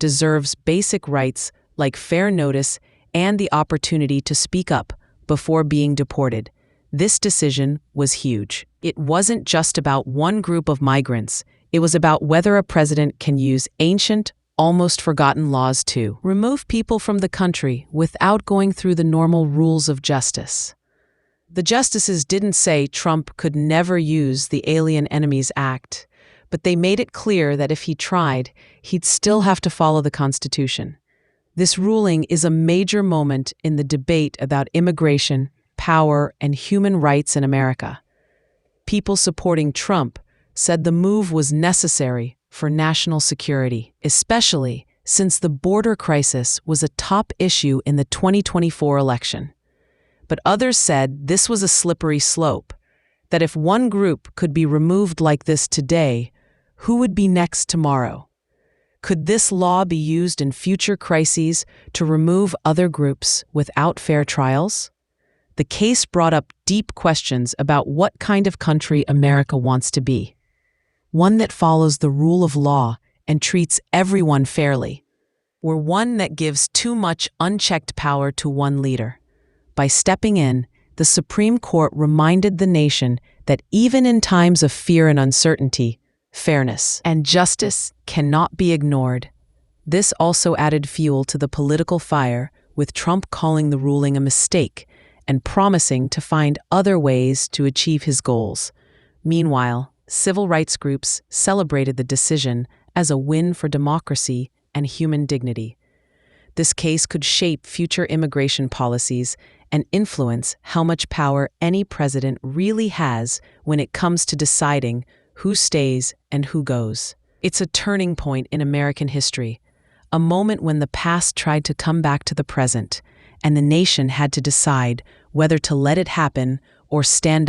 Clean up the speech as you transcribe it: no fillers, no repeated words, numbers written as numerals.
deserves basic rights like fair notice and the opportunity to speak up before being deported. This decision was huge. It wasn't just about one group of migrants. It was about whether a president can use ancient, almost forgotten laws to remove people from the country without going through the normal rules of justice. The justices didn't say Trump could never use the Alien Enemies Act, but they made it clear that if he tried, he'd still have to follow the Constitution. This ruling is a major moment in the debate about immigration, power, and human rights in America. People supporting Trump said the move was necessary for national security, especially since the border crisis was a top issue in the 2024 election. But others said this was a slippery slope, that if one group could be removed like this today, who would be next tomorrow? Could this law be used in future crises to remove other groups without fair trials? The case brought up deep questions about what kind of country America wants to be. One that follows the rule of law and treats everyone fairly, or one that gives too much unchecked power to one leader. By stepping in, the Supreme Court reminded the nation that even in times of fear and uncertainty, fairness and justice cannot be ignored. This also added fuel to the political fire, with Trump calling the ruling a mistake and promising to find other ways to achieve his goals. Meanwhile, civil rights groups celebrated the decision as a win for democracy and human dignity. This case could shape future immigration policies and influence how much power any president really has when it comes to deciding who stays and who goes. It's a turning point in American history, a moment when the past tried to come back to the present, and the nation had to decide whether to let it happen or stand up